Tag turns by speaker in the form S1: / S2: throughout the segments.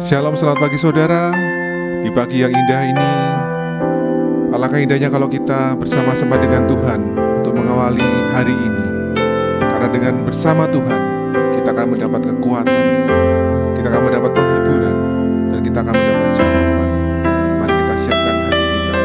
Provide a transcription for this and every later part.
S1: Shalom, selamat pagi saudara. Di pagi yang indah ini, alangkah indahnya kalau kita bersama-sama dengan Tuhan untuk mengawali hari ini. Karena dengan bersama Tuhan, kita akan mendapat kekuatan, kita akan mendapat penghiburan, dan kita akan mendapat jawaban. Mari kita siapkan hati kita.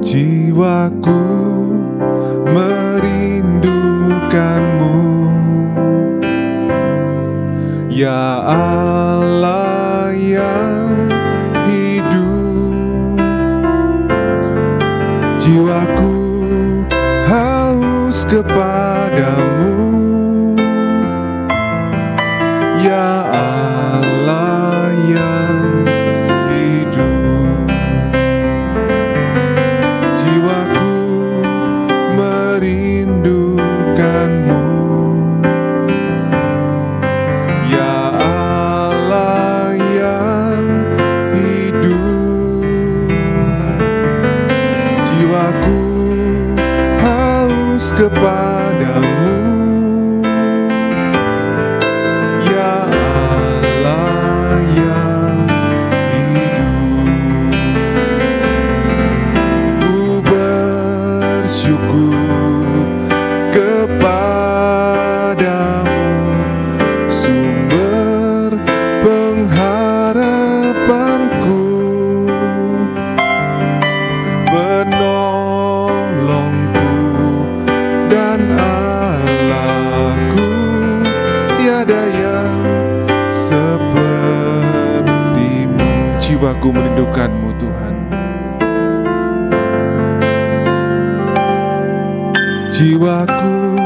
S1: Jiwaku merindukanmu, ya Allah yang hidup. Jiwaku haus kepadamu, ya Allah yang hidup. Jiwaku merindukanmu, ya Allah yang hidup. Jiwaku haus kepadamu, ya Allah yang hidup. Ku bersyukur kepadamu, sumber pengharapanku, penolongku dan Allahku. Tiada yang sepertimu. Jiwaku merindukanmu Tuhan. Jiwaku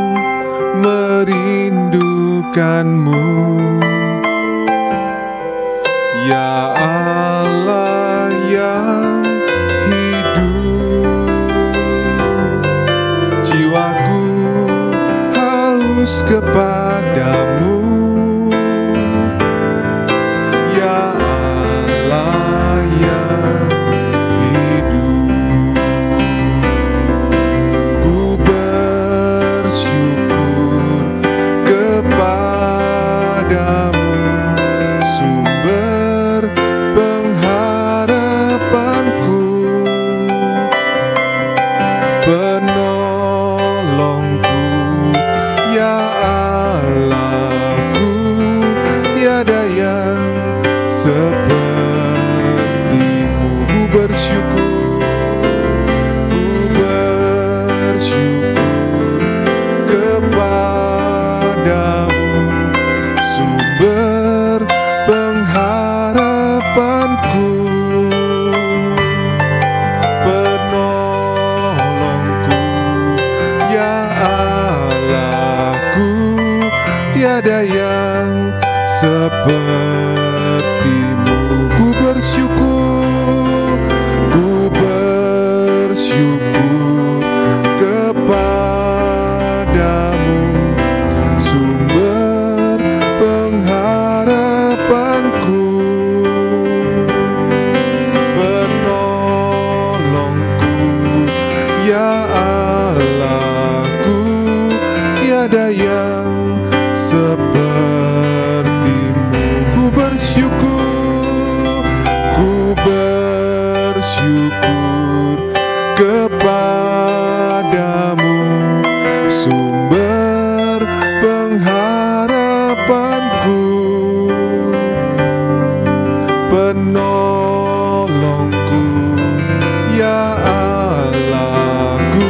S1: merindukanmu, ya Allah yang hidup. Jiwaku haus kepadamu, ya Allah yang hidup. Ku bersyukur kepadamu, sumber pengharapanku, penolongku, ya Allahku. Tiada yang sepertimu. Ku bersyukur kepadamu, sumber pengharapanku, penolongku, ya Allahku. Tiada yang sepertimu. Ku bersyukur kepadamu, sumber pengharapanku, penolongku, ya Allahku. Tiada yang sepertimu. Ku bersyukur kepadamu, sumber pengharapanku, penolongku, ya Allahku.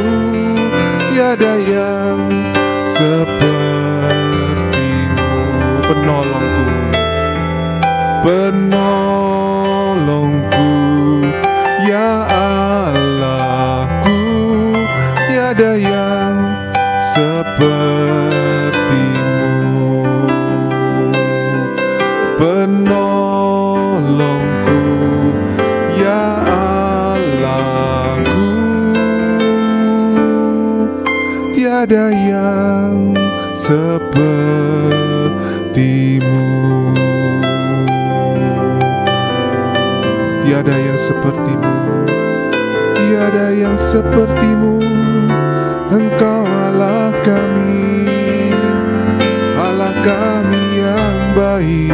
S1: Tiada yang sepertimu. Penolongku, penolongku, ya Allahku. Tiada yang sepertimu. Penolongku, ya Allahku. Tiada yang sepertimu. Tiada yang sepertimu. Tiada yang sepertimu. Engkau Allah kami. kami yang baik,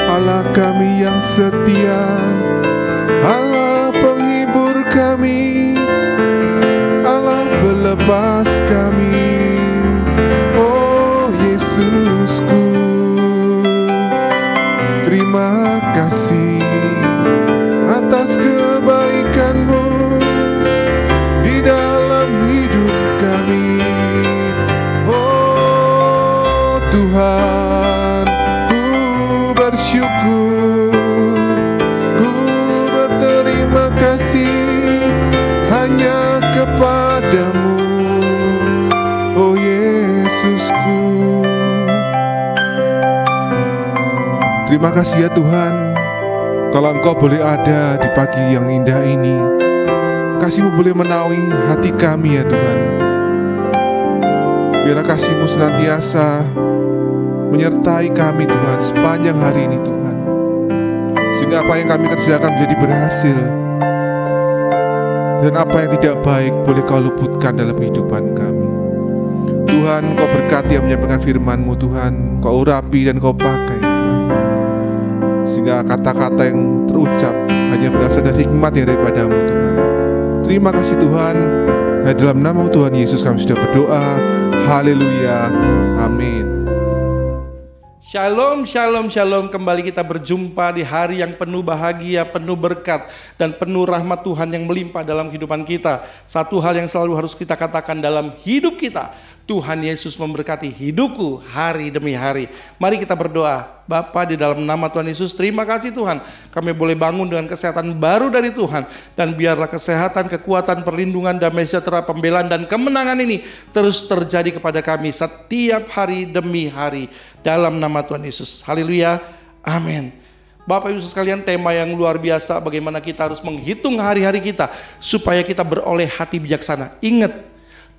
S1: Allah kami yang setia, Allah penghibur kami, Allah pelepas kami. Oh Yesusku, terima kasih atas kebaikan-Mu di dalam hidup kami. Oh Tuhan, ku bersyukur, ku berterima kasih hanya kepada-Mu, oh Yesusku. Terima kasih ya Tuhan, kalau Engkau boleh ada di pagi yang indah ini. Kasih-Mu boleh menaungi hati kami ya Tuhan. Biarlah kasih-Mu senantiasa menyertai kami Tuhan sepanjang hari ini Tuhan, sehingga apa yang kami kerjakan menjadi berhasil, dan apa yang tidak baik boleh Kau luputkan dalam kehidupan kami. Tuhan, Kau berkati yang menyampaikan firman-Mu Tuhan, Kau urapi dan Kau pakai Tuhan, sehingga kata-kata yang terucap hanya berasal dari hikmat yang daripada-Mu Tuhan. Terima kasih Tuhan, dalam nama Tuhan Yesus kami sudah berdoa. Haleluya, amin.
S2: Shalom, shalom, shalom. Kembali kita berjumpa di hari yang penuh bahagia, penuh berkat, dan penuh rahmat Tuhan yang melimpah dalam kehidupan kita. Satu hal yang selalu harus kita katakan dalam hidup kita, Tuhan Yesus memberkati hidupku hari demi hari. Mari kita berdoa. Bapa, di dalam nama Tuhan Yesus, terima kasih Tuhan, kami boleh bangun dengan kesehatan baru dari Tuhan. Dan biarlah kesehatan, kekuatan, perlindungan, damai sejahtera, pembelaan, dan kemenangan ini terus terjadi kepada kami setiap hari demi hari. Dalam nama Tuhan Yesus. Haleluya. Amin. Bapak Ibu sekalian, tema yang luar biasa, bagaimana kita harus menghitung hari-hari kita supaya kita beroleh hati bijaksana. Ingat,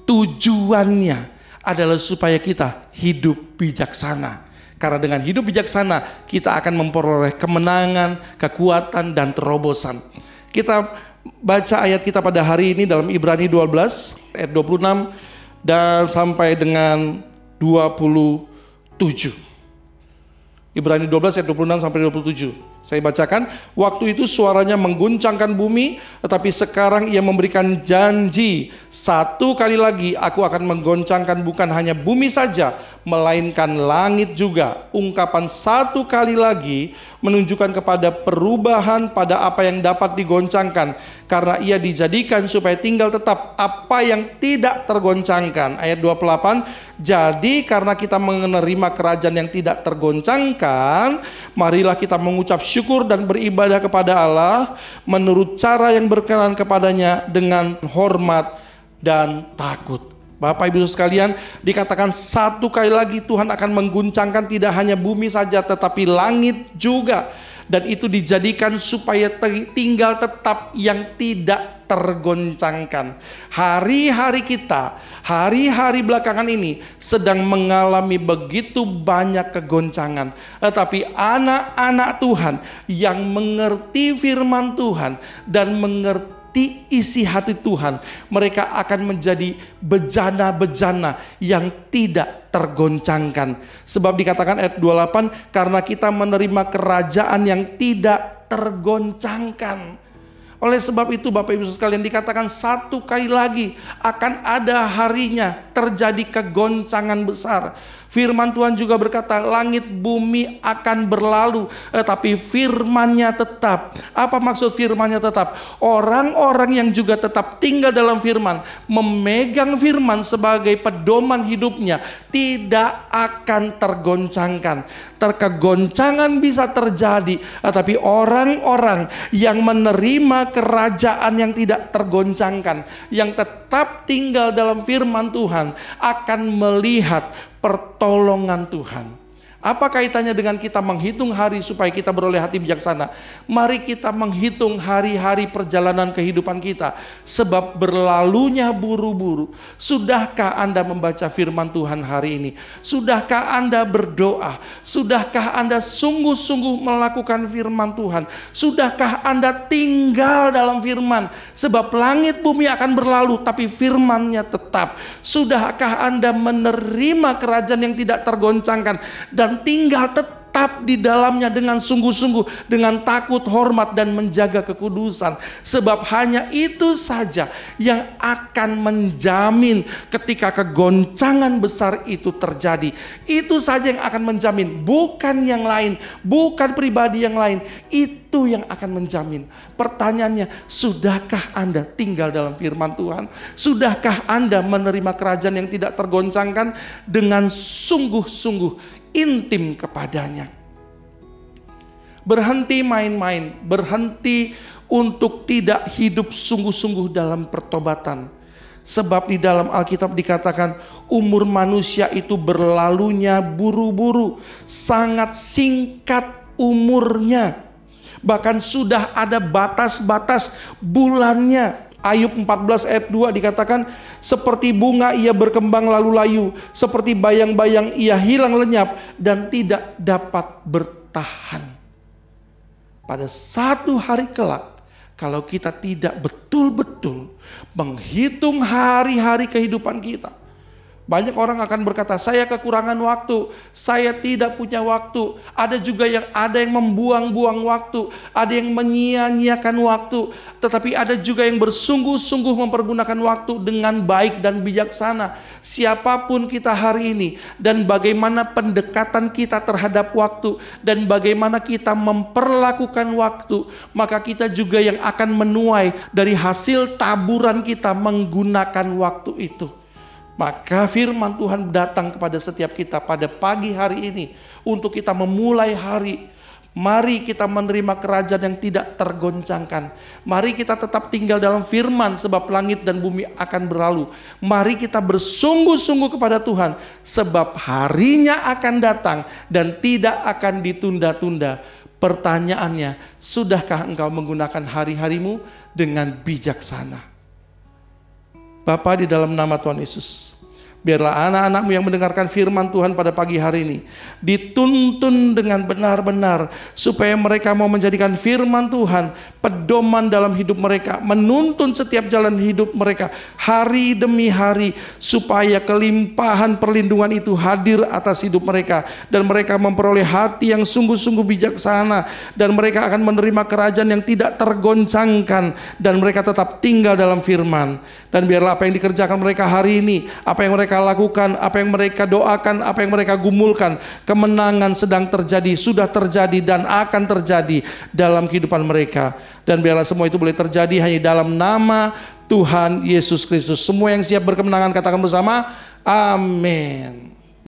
S2: tujuannya adalah supaya kita hidup bijaksana. Karena dengan hidup bijaksana, kita akan memperoleh kemenangan, kekuatan, dan terobosan. Kita baca ayat kita pada hari ini dalam Ibrani 12, ayat 26, dan sampai dengan 27. Ibrani 12 ayat 26 sampai 27. Saya bacakan. Waktu itu suaranya mengguncangkan bumi, tetapi sekarang ia memberikan janji, satu kali lagi aku akan menggoncangkan bukan hanya bumi saja, melainkan langit juga. Ungkapan satu kali lagi menunjukkan kepada perubahan pada apa yang dapat digoncangkan, karena ia dijadikan supaya tinggal tetap apa yang tidak tergoncangkan. Ayat 28, jadi karena kita menerima kerajaan yang tidak tergoncangkan, marilah kita mengucap syukur dan beribadah kepada Allah menurut cara yang berkenan kepadanya dengan hormat dan takut. Bapak Ibu sekalian, dikatakan satu kali lagi Tuhan akan mengguncangkan tidak hanya bumi saja tetapi langit juga. Dan itu dijadikan supaya tinggal tetap yang tidak tergoncangkan. Hari-hari kita, hari-hari belakangan ini sedang mengalami begitu banyak kegoncangan. Tetapi anak-anak Tuhan yang mengerti firman Tuhan dan mengerti isi hati Tuhan, mereka akan menjadi bejana-bejana yang tidak tergoncangkan. Sebab dikatakan ayat 28, karena kita menerima kerajaan yang tidak tergoncangkan. Oleh sebab itu Bapak Ibu sekalian, dikatakan satu kali lagi akan ada harinya terjadi kegoncangan besar. Firman Tuhan juga berkata, langit bumi akan berlalu, tapi firman-Nya tetap. Apa maksud firman-Nya tetap? Orang-orang yang juga tetap tinggal dalam firman, memegang firman sebagai pedoman hidupnya, tidak akan tergoncangkan. Kegoncangan bisa terjadi, tapi orang-orang yang menerima kerajaan yang tidak tergoncangkan, yang tetap tinggal dalam firman Tuhan, akan melihat pertolongan Tuhan. Apa kaitannya dengan kita menghitung hari supaya kita beroleh hati bijaksana? Mari kita menghitung hari-hari perjalanan kehidupan kita, sebab berlalunya buru-buru. Sudahkah Anda membaca firman Tuhan hari ini? Sudahkah Anda berdoa? Sudahkah Anda sungguh-sungguh melakukan firman Tuhan? Sudahkah Anda tinggal dalam firman? Sebab langit bumi akan berlalu, tapi firman-Nya tetap. Sudahkah Anda menerima kerajaan yang tidak tergoncangkan dan tinggal tetap di dalamnya dengan sungguh-sungguh, dengan takut, hormat, dan menjaga kekudusan? Sebab hanya itu saja yang akan menjamin ketika kegoncangan besar itu terjadi. Itu saja yang akan menjamin, bukan yang lain, bukan pribadi yang lain. Itu yang akan menjamin. Pertanyaannya, sudahkah Anda tinggal dalam firman Tuhan? Sudahkah Anda menerima kerajaan yang tidak tergoncangkan dengan sungguh-sungguh intim kepadanya? Berhenti main-main, berhenti untuk tidak hidup sungguh-sungguh dalam pertobatan. Sebab di dalam Alkitab dikatakan umur manusia itu berlalunya buru-buru, sangat singkat umurnya. Bahkan sudah ada batas-batas bulannya. Ayub 14 ayat 2 dikatakan, seperti bunga ia berkembang lalu layu, seperti bayang-bayang ia hilang lenyap dan tidak dapat bertahan. Pada satu hari kelak, kalau kita tidak betul-betul menghitung hari-hari kehidupan kita, banyak orang akan berkata, saya kekurangan waktu, saya tidak punya waktu. Ada juga yang membuang-buang waktu, ada yang menyia-nyiakan waktu, tetapi ada juga yang bersungguh-sungguh mempergunakan waktu dengan baik dan bijaksana. Siapapun kita hari ini, dan bagaimana pendekatan kita terhadap waktu, dan bagaimana kita memperlakukan waktu, maka kita juga yang akan menuai dari hasil taburan kita menggunakan waktu itu. Maka firman Tuhan datang kepada setiap kita pada pagi hari ini untuk kita memulai hari. Mari kita menerima kerajaan yang tidak tergoncangkan. Mari kita tetap tinggal dalam firman, sebab langit dan bumi akan berlalu. Mari kita bersungguh-sungguh kepada Tuhan, sebab harinya akan datang dan tidak akan ditunda-tunda. Pertanyaannya, sudahkah engkau menggunakan hari-harimu dengan bijaksana? Bapa, di dalam nama Tuhan Yesus, biarlah anak-anakmu yang mendengarkan firman Tuhan pada pagi hari ini dituntun dengan benar-benar, supaya mereka mau menjadikan firman Tuhan pedoman dalam hidup mereka, menuntun setiap jalan hidup mereka hari demi hari, supaya kelimpahan perlindungan itu hadir atas hidup mereka, dan mereka memperoleh hati yang sungguh-sungguh bijaksana, dan mereka akan menerima kerajaan yang tidak tergoncangkan, dan mereka tetap tinggal dalam firman. Dan biarlah apa yang dikerjakan mereka hari ini, apa yang mereka lakukan, apa yang mereka doakan, apa yang mereka gumulkan, kemenangan sedang terjadi, sudah terjadi, dan akan terjadi dalam kehidupan mereka. Dan biarlah semua itu boleh terjadi hanya dalam nama Tuhan Yesus Kristus. Semua yang siap berkemenangan katakan bersama, amin.